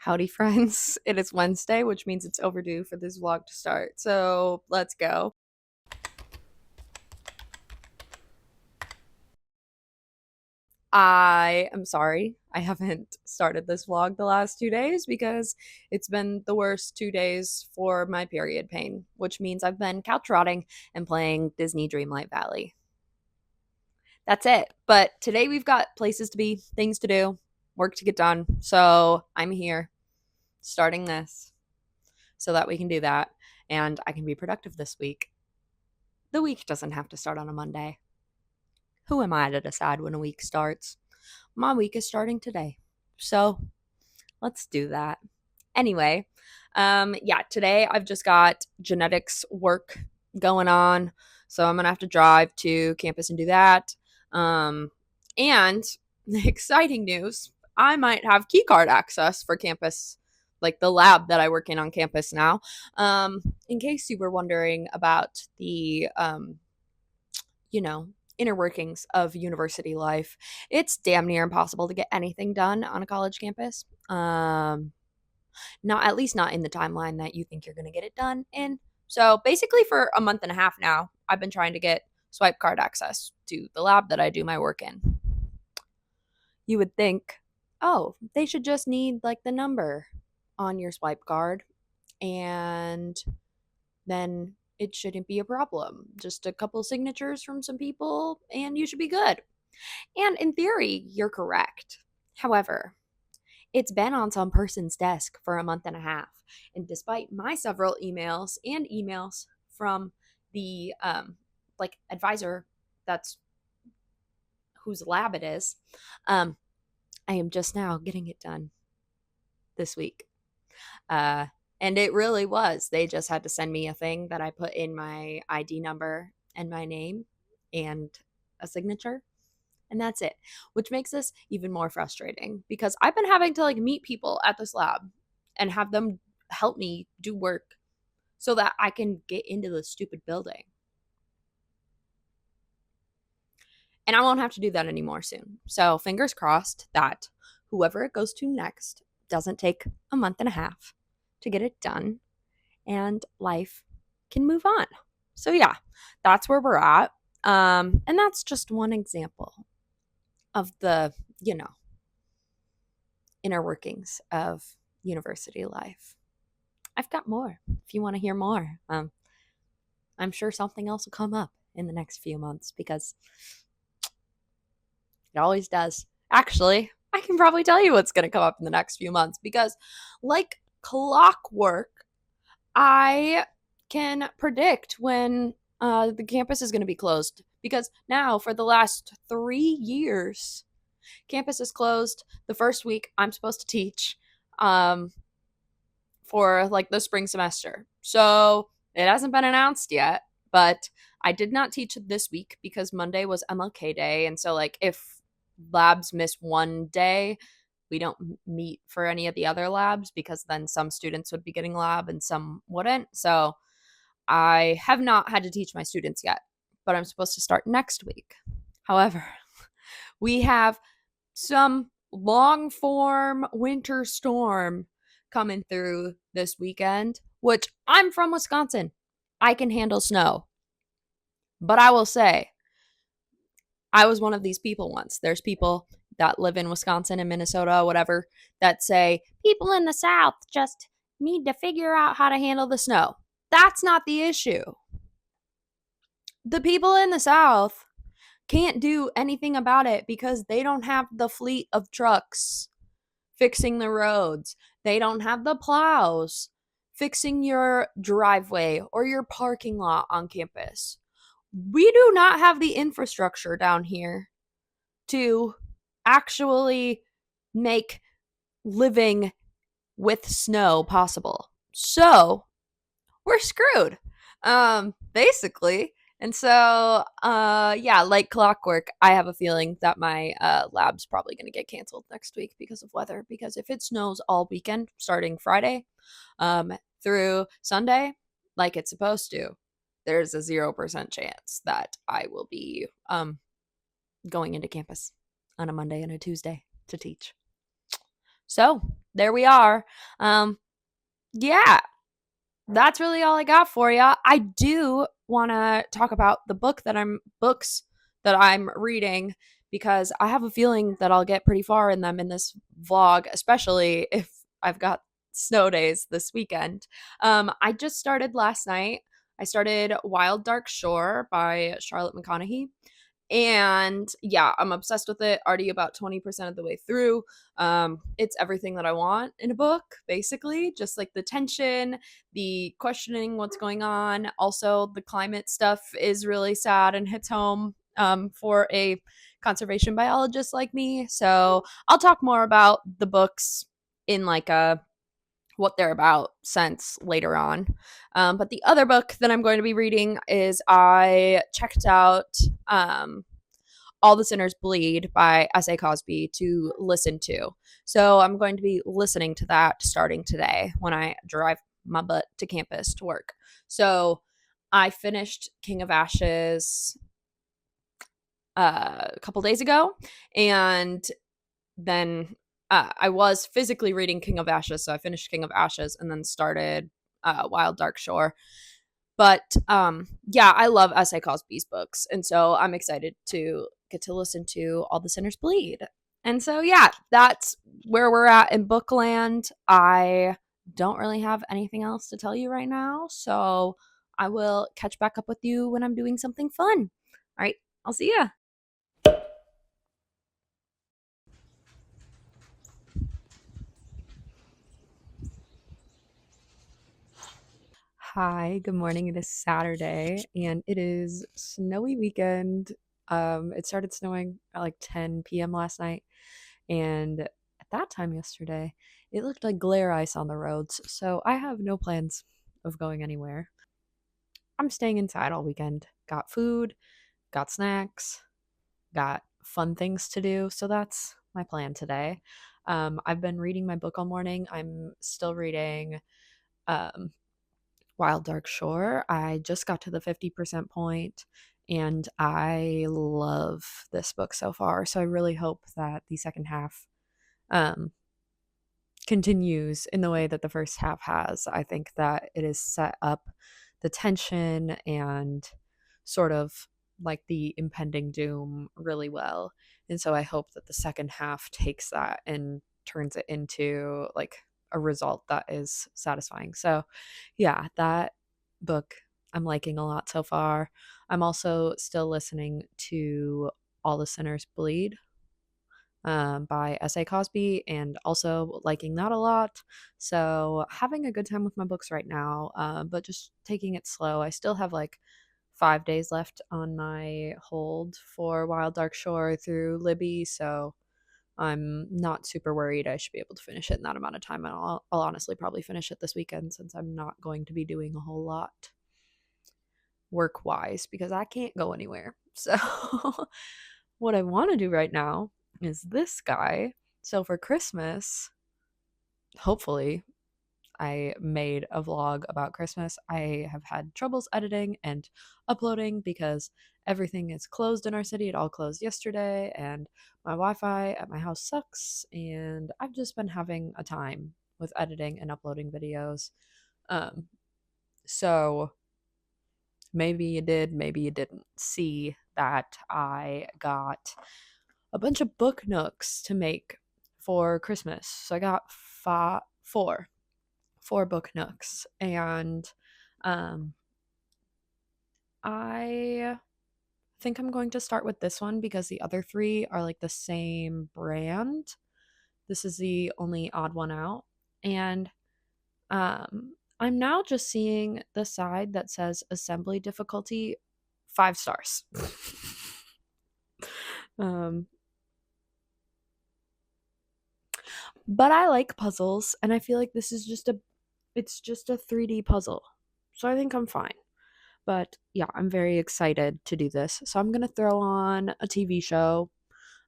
Howdy, friends. It is Wednesday, which means it's overdue for this vlog to start. So let's go. I am sorry I haven't started this vlog the last 2 days because it's been the worst 2 days for my period pain, which means I've been couch rotting and playing Disney Dreamlight Valley. That's it. But today we've got places to be, things to do, work to get done. So I'm here starting this so that we can do that and I can be productive this week. The week doesn't have to start on a Monday. Who am I to decide when a week starts? My week is starting today. So let's do that. Anyway, today I've just got genetics work going on. So I'm going to have to drive to campus and do that. And the exciting news, I might have key card access for campus, like the lab that I work in on campus now. In case you were wondering about the, inner workings of university life, it's damn near impossible to get anything done on a college campus. Not at least not in the timeline that you think you're going to get it done in. So basically, for a month and a half now, I've been trying to get swipe card access to the lab that I do my work in. You would think, oh, they should just need like the number on your swipe card, and then it shouldn't be a problem. Just a couple signatures from some people, and you should be good. And in theory, you're correct. However, it's been on some person's desk for a month and a half. And despite my several emails and emails from the advisor that's whose lab it is, I am just now getting it done this week. And it really was. They just had to send me a thing that I put in my ID number and my name and a signature. And that's it, which makes this even more frustrating because I've been having to meet people at this lab and have them help me do work so that I can get into the stupid building. And I won't have to do that anymore soon. So fingers crossed that whoever it goes to next doesn't take a month and a half to get it done and life can move on. So yeah, that's where we're at. And that's just one example of the, inner workings of university life. I've got more if you want to hear more. I'm sure something else will come up in the next few months because it always does. Actually, I can probably tell you what's going to come up in the next few months because, like clockwork, I can predict when the campus is going to be closed because now for the last 3 years, campus is closed the first week I'm supposed to teach for the spring semester. So it hasn't been announced yet, but I did not teach this week because Monday was MLK Day. And so if labs miss one day, we don't meet for any of the other labs because then some students would be getting lab and some wouldn't. So I have not had to teach my students yet, but I'm supposed to start next week. However, we have some long form winter storm coming through this weekend, which I'm from Wisconsin. I can handle snow. But I will say, I was one of these people once. There's people that live in Wisconsin and Minnesota, whatever, that say people in the South just need to figure out how to handle the snow. That's not the issue. The people in the South can't do anything about it because they don't have the fleet of trucks fixing the roads. They don't have the plows fixing your driveway or your parking lot on campus. We do not have the infrastructure down here to actually make living with snow possible. So we're screwed, basically. And so, like clockwork, I have a feeling that my lab's probably going to get canceled next week because of weather. Because if it snows all weekend, starting Friday through Sunday, like it's supposed to, there's a 0% chance that I will be going into campus on a Monday and a Tuesday to teach. So there we are. Yeah, that's really all I got for you. I do want to talk about the books that I'm reading because I have a feeling that I'll get pretty far in them in this vlog, especially if I've got snow days this weekend. I just started last night. I started Wild Dark Shore by Charlotte McConaughey. And yeah, I'm obsessed with it. Already about 20% of the way through. It's everything that I want in a book, basically. Just like the tension, the questioning what's going on. Also, the climate stuff is really sad and hits home for a conservation biologist like me. So I'll talk more about the books in like a what they're about sense later on. But the other book that I'm going to be reading is I checked out All the Sinners Bleed by S.A. Cosby to listen to. So I'm going to be listening to that starting today when I drive my butt to campus to work. So I finished King of Ashes a couple days ago, and then I was physically reading King of Ashes, so I finished King of Ashes and then started Wild Dark Shore. But yeah, I love S.A. Cosby's books, and so I'm excited to get to listen to All the Sinners Bleed. And so yeah, that's where we're at in Bookland. I don't really have anything else to tell you right now, so I will catch back up with you when I'm doing something fun. All right, I'll see ya. Hi, good morning. It is Saturday and it is snowy weekend. It started snowing at like 10 p.m. last night, and at that time yesterday, it looked like glare ice on the roads. So I have no plans of going anywhere. I'm staying inside all weekend. Got food, got snacks, got fun things to do. So that's my plan today. I've been reading my book all morning. I'm still reading um, Wild Dark Shore. I just got to the 50% point and I love this book so far. So I really hope that the second half um, continues in the way that the first half has. I think that it has set up the tension and sort of like the impending doom really well. And so I hope that the second half takes that and turns it into like a result that is satisfying. So, yeah, that book I'm liking a lot so far. I'm also still listening to All the Sinners Bleed by S.A. Cosby and also liking that a lot. So, having a good time with my books right now, but just taking it slow. I still have like 5 days left on my hold for Wild Dark Shore through Libby. So, I'm not super worried. I should be able to finish it in that amount of time. And I'll honestly probably finish it this weekend since I'm not going to be doing a whole lot work wise because I can't go anywhere. So, what I want to do right now is this guy. So, for Christmas, hopefully, I made a vlog about Christmas. I have had troubles editing and uploading because everything is closed in our city. It all closed yesterday, and my Wi Fi at my house sucks. And I've just been having a time with editing and uploading videos. Um, so maybe you did, maybe you didn't see that I got a bunch of book nooks to make for Christmas. So I got four book nooks, and um, I think I'm going to start with this one because the other three are like the same brand. This is the only odd one out, and I'm now just seeing the side that says assembly difficulty 5 stars. um, but I like puzzles, and I feel like this is it's just a 3D puzzle, so I think I'm fine. But yeah, I'm very excited to do this. So I'm gonna throw on a TV show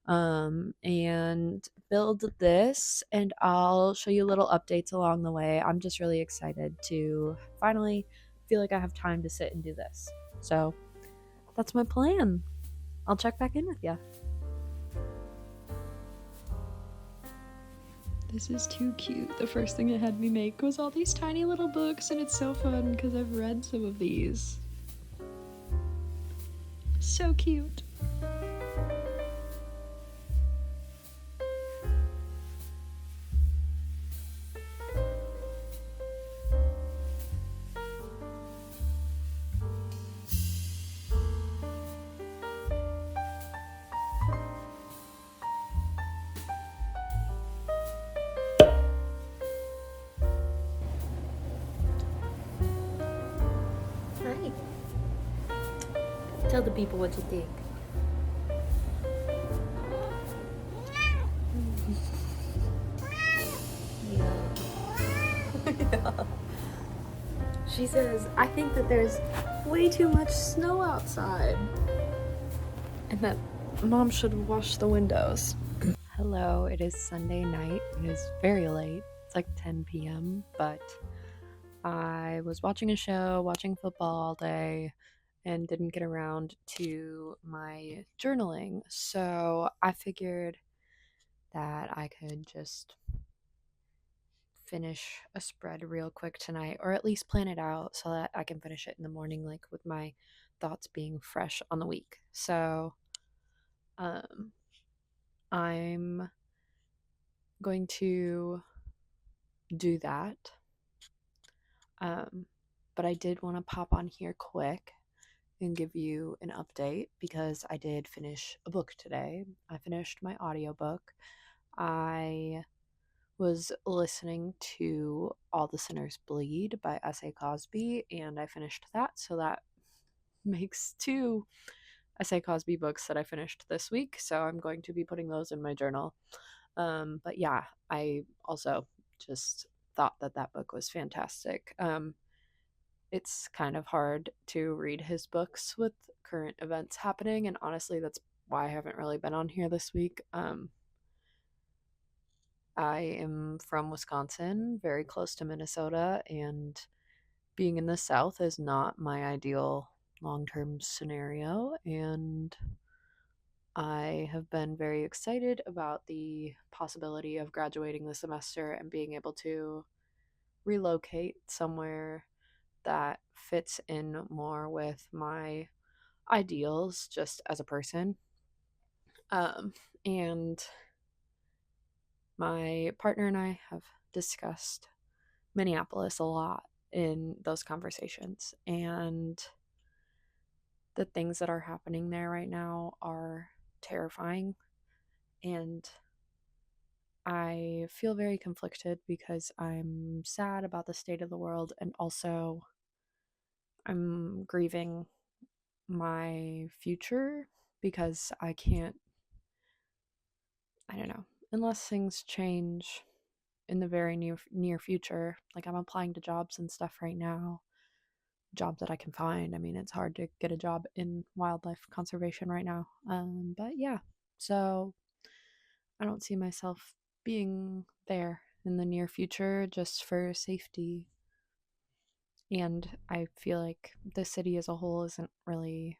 and build this, and I'll show you little updates along the way. I'm just really excited to finally feel like I have time to sit and do this. So that's my plan. I'll check back in with you. This is too cute. The first thing it had me make was all these tiny little books, and it's so fun because I've read some of these. So cute. Hi. Tell the people what you think. Yeah. She says, I think that there's way too much snow outside. And that Mom should wash the windows. Hello, it is Sunday night. It is very late. It's like 10 p.m., but I was watching a show, watching football all day, and didn't get around to my journaling. So I figured that I could just finish a spread real quick tonight, or at least plan it out so that I can finish it in the morning, like with my thoughts being fresh on the week. So I'm going to do that. But I did want to pop on here quick and give you an update because I did finish a book today. I finished my audiobook. I was listening to All the Sinners Bleed by S.A. Cosby, and I finished that. So that makes two S.A. Cosby books that I finished this week. So I'm going to be putting those in my journal. But yeah, I also just thought that that book was fantastic. It's kind of hard to read his books with current events happening, and honestly, that's why I haven't really been on here this week. I am from Wisconsin, very close to Minnesota, and being in the South is not my ideal long term scenario. And I have been very excited about the possibility of graduating this semester and being able to relocate somewhere that fits in more with my ideals just as a person. And my partner and I have discussed Minneapolis a lot in those conversations, and the things that are happening there right now are terrifying, and I feel very conflicted because I'm sad about the state of the world, and also I'm grieving my future because I don't know, unless things change in the very near future. Like, I'm applying to jobs and stuff right now, jobs that I can find. I mean, it's hard to get a job in wildlife conservation right now. But yeah, so I don't see myself being there in the near future just for safety. And I feel like the city as a whole isn't really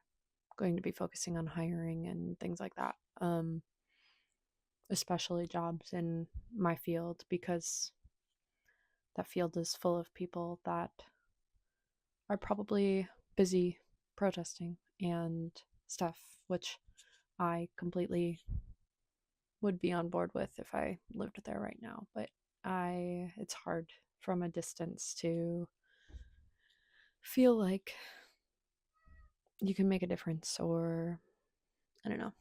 going to be focusing on hiring and things like that, especially jobs in my field, because that field is full of people that are probably busy protesting and stuff, which I completely would be on board with if I lived there right now. But it's hard from a distance to feel like you can make a difference, or I don't know.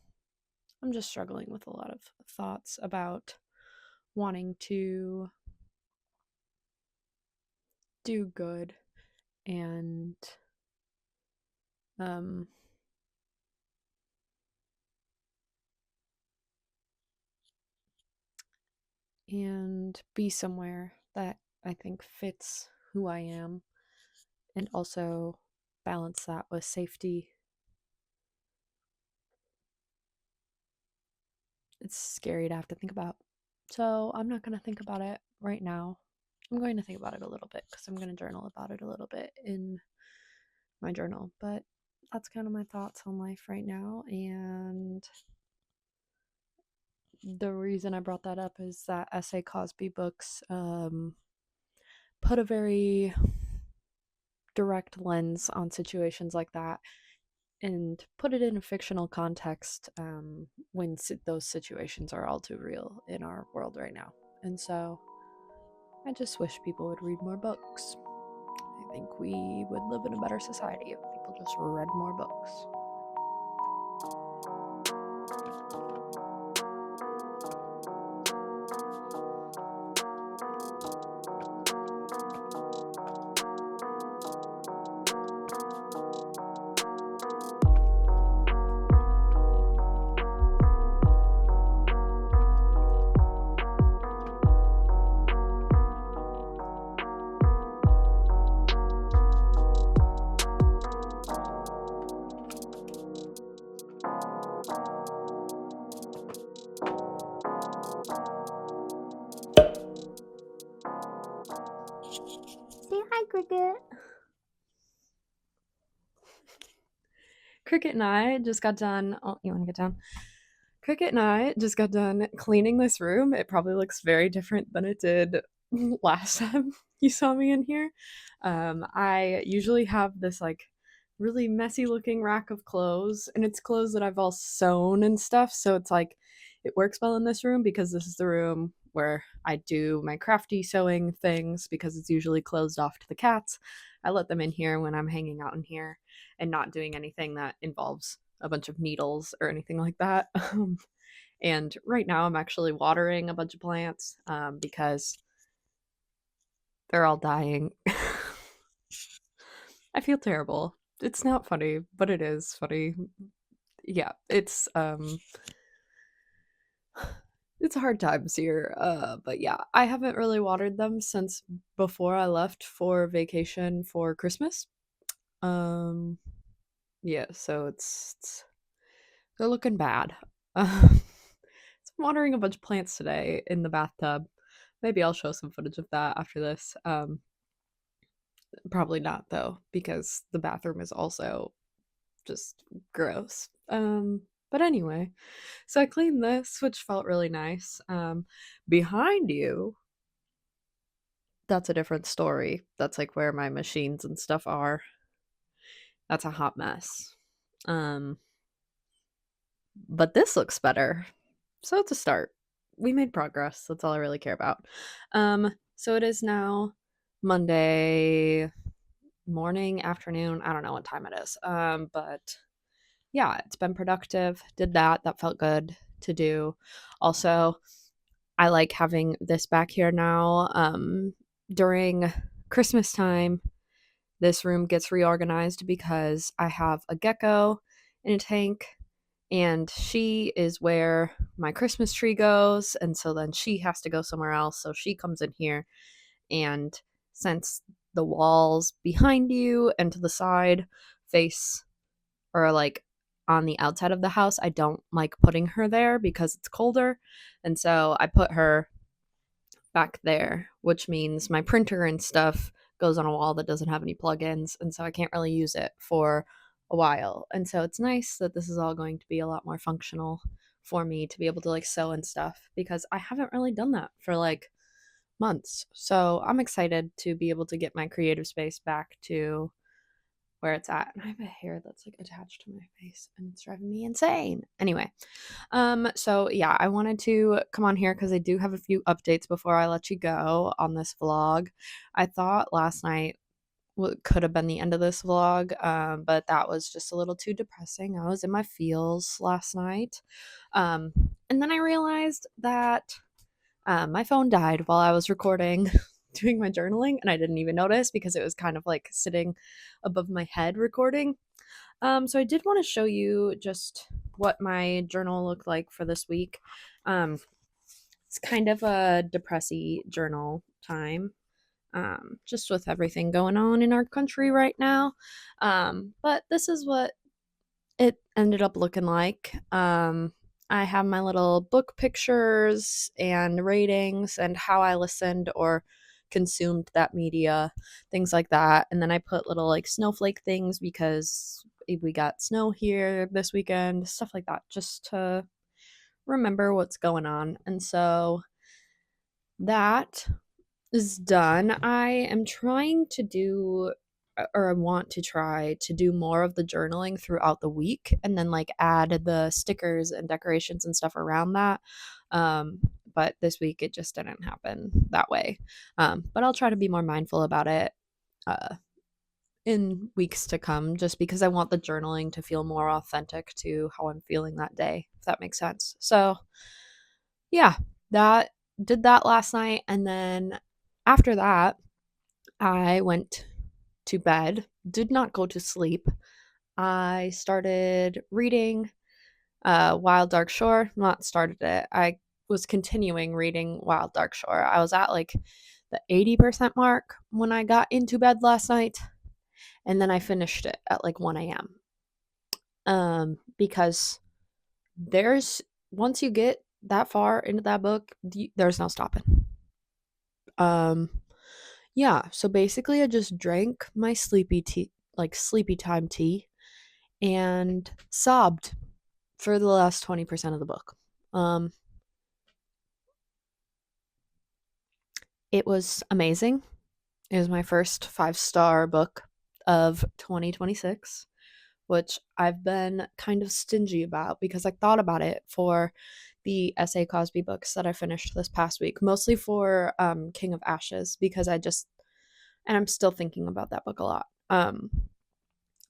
I'm just struggling with a lot of thoughts about wanting to do good and um and be somewhere that I think fits who I am, and also balance that with safety. It's scary to have to think about. So I'm not going to think about it right now. I'm going to think about it a little bit because I'm going to journal about it a little bit in my journal. But that's kind of my thoughts on life right now. And the reason I brought that up is that S.A. Cosby books put a very direct lens on situations like that and put it in a fictional context when those situations are all too real in our world right now. And so I just wish people would read more books. I think we would live in a better society if people just read more books. Say hi, Cricket. Cricket and I just got done. Oh, you want to get down? Cricket and I just got done cleaning this room. It probably looks very different than it did last time you saw me in here. I usually have this like really messy looking rack of clothes, and it's clothes that I've all sewn and stuff. So it's like it works well in this room because this is the room where I do my crafty sewing things because it's usually closed off to the cats. I let them in here when I'm hanging out in here and not doing anything that involves a bunch of needles or anything like that. And right now I'm actually watering a bunch of plants because they're all dying. I feel terrible. It's not funny, but it is funny. Yeah, it's hard times here. But yeah, I haven't really watered them since before I left for vacation for Christmas. Um yeah, so it's they're looking bad. So I'm watering a bunch of plants today in the bathtub. Maybe I'll show some footage of that after this. Probably not though, because the bathroom is also just gross. But anyway, so I cleaned this, which felt really nice. Behind you, that's a different story. That's like where my machines and stuff are. That's a hot mess. Um, but this looks better. So it's a start. We made progress. That's all I really care about. So it is now Monday morning, afternoon. I don't know what time it is. But yeah, it's been productive. Did that. That felt good to do. Also, I like having this back here now. During Christmas time, this room gets reorganized because I have a gecko in a tank, and she is where my Christmas tree goes, and so then she has to go somewhere else, so she comes in here. And since the walls behind you and to the side face or like on the outside of the house, I don't like putting her there because it's colder, and so I put her back there, which means my printer and stuff goes on a wall that doesn't have any plugins, and so I can't really use it for a while. And so it's nice that this is all going to be a lot more functional for me to be able to like sew and stuff because I haven't really done that for like months. So I'm excited to be able to get my creative space back to where it's at. And I have a hair that's like attached to my face and it's driving me insane. Anyway, so yeah, I wanted to come on here because I do have a few updates before I let you go on this vlog. I thought last night could have been the end of this vlog, but that was just a little too depressing. I was in my feels last night. And then I realized that my phone died while I was recording doing my journaling, and I didn't even notice because it was kind of like sitting above my head recording. So I did want to show you just what my journal looked like for this week. It's kind of a depressy journal time, just with everything going on in our country right now. But this is what it ended up looking like. I have my little book pictures and ratings and how I listened or consumed that media, things like that. And then I put little like snowflake things because we got snow here this weekend, stuff like that, just to remember what's going on. And so that is done. I am trying to do, or I want to try to do more of the journaling throughout the week and then like add the stickers and decorations and stuff around that. Um, but this week it just didn't happen that way. But I'll try to be more mindful about it uh, in weeks to come just because I want the journaling to feel more authentic to how I'm feeling that day, if that makes sense. So, yeah, that did that last night. And then after that, I went to bed, did not go to sleep. I started reading Wild Dark Shore. Not started it. I was continuing reading Wild Dark Shore. I was at like the 80% mark when I got into bed last night, and then I finished it at like 1 a.m. Because there's once you get that far into that book, there's no stopping. Um, yeah, so basically I just drank my sleepy tea, like sleepy time tea, and sobbed for the last 20% of the book. Um, it was amazing. It was my first 5-star book of 2026, which I've been kind of stingy about because I thought about it for the S.A. Cosby books that I finished this past week, mostly for King of Ashes, because and I'm still thinking about that book a lot.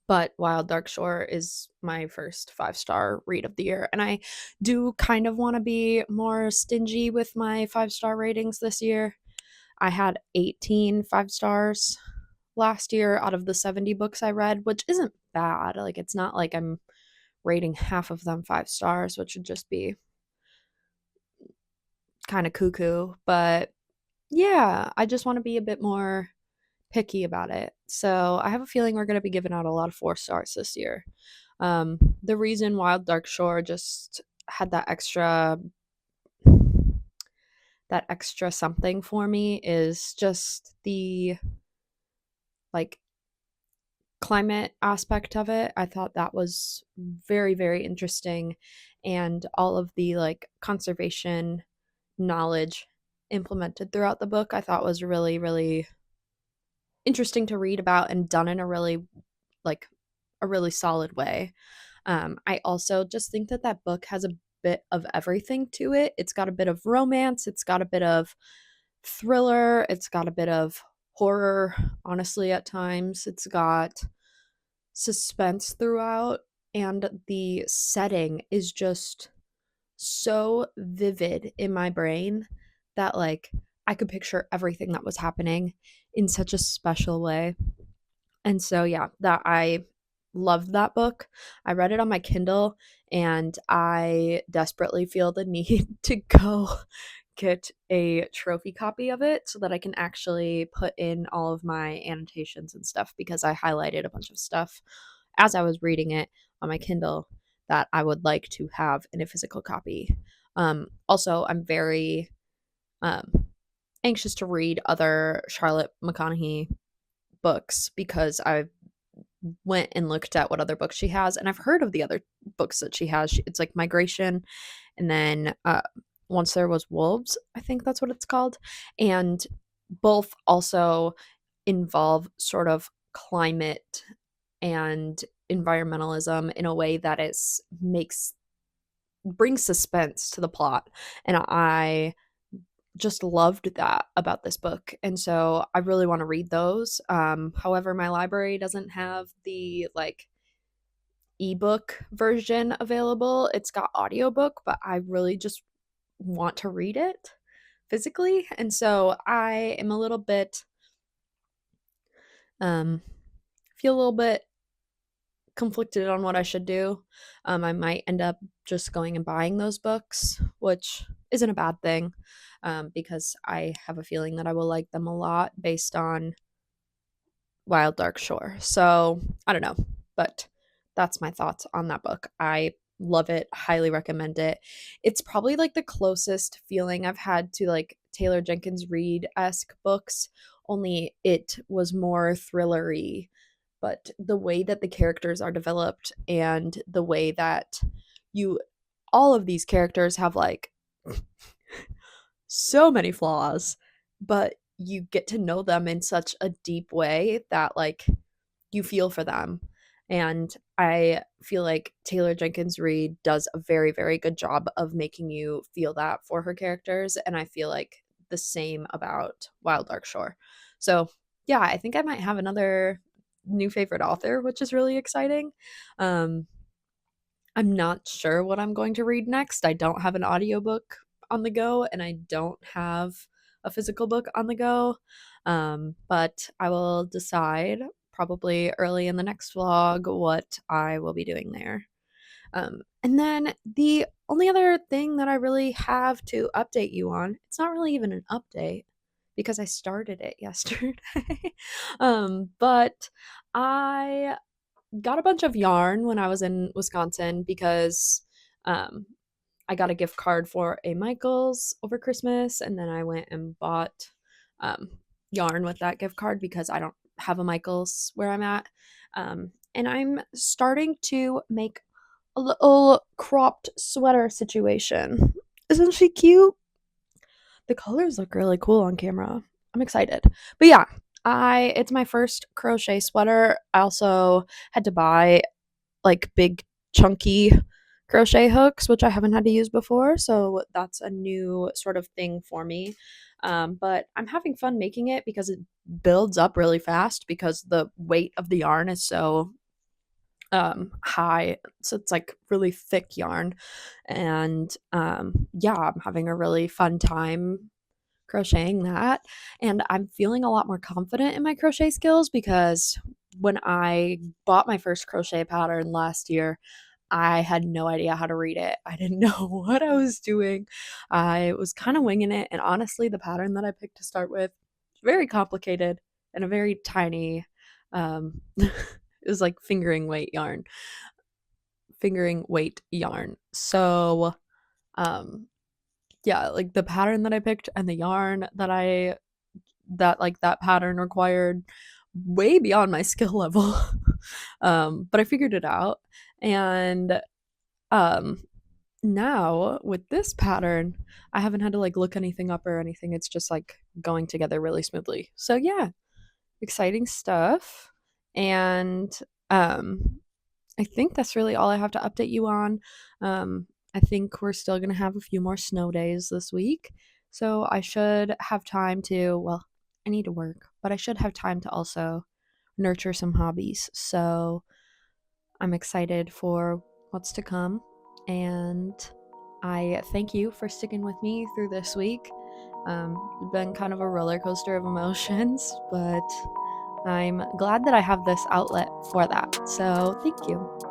But Wild Dark Shore is my first 5-star read of the year. And I do kind of want to be more stingy with my 5-star ratings this year. I had 18 5 stars last year out of the 70 books I read, which isn't bad. Like, it's not like I'm rating half of them 5 stars, which would just be kind of cuckoo. But yeah, I just want to be a bit more picky about it. So I have a feeling we're going to be giving out a lot of 4 stars this year. The reason Wild Dark Shore just had that extra something for me is just the like climate aspect of it. I thought that was very, very interesting, and all of the like conservation knowledge implemented throughout the book I thought was really, really interesting to read about and done in like a really solid way. I also just think that that book has a bit of everything to it. It's got a bit of romance, it's got a bit of thriller, it's got a bit of horror, honestly, at times. It's got suspense throughout, and the setting is just so vivid in my brain that, like, I could picture everything that was happening in such a special way. And so, yeah, that I loved that book. I read it on my Kindle, and I desperately feel the need to go get a trophy copy of it so that I can actually put in all of my annotations and stuff, because I highlighted a bunch of stuff as I was reading it on my Kindle that I would like to have in a physical copy. Also, I'm very um, anxious to read other Charlotte McConaughey books because I went and looked at what other books she has, and I've heard of the other books that she has. It's like Migration, and then Once There Was Wolves, I think that's what it's called. And both also involve sort of climate and environmentalism in a way that is makes brings suspense to the plot. And I just loved that about this book. And so I really want to read those. However, my library doesn't have the like ebook version available. It's got audiobook, but I really just want to read it physically. And so I am a little bit um feel a little bit conflicted on what I should do. I might end up just going and buying those books, which isn't a bad thing, because I have a feeling that I will like them a lot based on Wild Dark Shore. So I don't know, but that's my thoughts on that book. I love it, highly recommend it. It's probably like the closest feeling I've had to like Taylor Jenkins Reid esque books, only it was more thrillery. But the way that the characters are developed and the way that you all of these characters have like so many flaws, but you get to know them in such a deep way that like you feel for them. And I feel like Taylor Jenkins Reid does a very, very good job of making you feel that for her characters. And I feel like the same about Wild Dark Shore. So, yeah, I think I might have another new favorite author, which is really exciting. Um, I'm not sure what I'm going to read next. I don't have an audiobook on the go, and I don't have a physical book on the go. But I will decide probably early in the next vlog what I will be doing there. And then the only other thing that I really have to update you on, it's not really even an update because I started it yesterday. But I got a bunch of yarn when I was in Wisconsin because um, I got a gift card for a Michaels over Christmas, and then I went and bought um, yarn with that gift card because I don't have a Michaels where I'm at. And I'm starting to make a little cropped sweater situation. Isn't she cute? The colors look really cool on camera. I'm excited. But yeah, I it's my first crochet sweater. I also had to buy like big chunky crochet hooks, which I haven't had to use before, so that's a new sort of thing for me. But I'm having fun making it because it builds up really fast because the weight of the yarn is so high, so it's like really thick yarn. And yeah, I'm having a really fun time crocheting that, and I'm feeling a lot more confident in my crochet skills because when I bought my first crochet pattern last year, I had no idea how to read it. I didn't know what I was doing. I was kind of winging it, and honestly, the pattern that I picked to start with was very complicated and a very tiny it was like fingering weight yarn. So um yeah, like the pattern that I picked and the yarn that pattern required way beyond my skill level. But I figured it out. And um now with this pattern, I haven't had to like look anything up or anything. It's just like going together really smoothly. So yeah, exciting stuff. And um I think that's really all I have to update you on. I think we're still going to have a few more snow days this week. So I should have time to, well, I need to work, but I should have time to also nurture some hobbies. So I'm excited for what's to come. And I thank you for sticking with me through this week. It's been kind of a roller coaster of emotions, but I'm glad that I have this outlet for that. So thank you.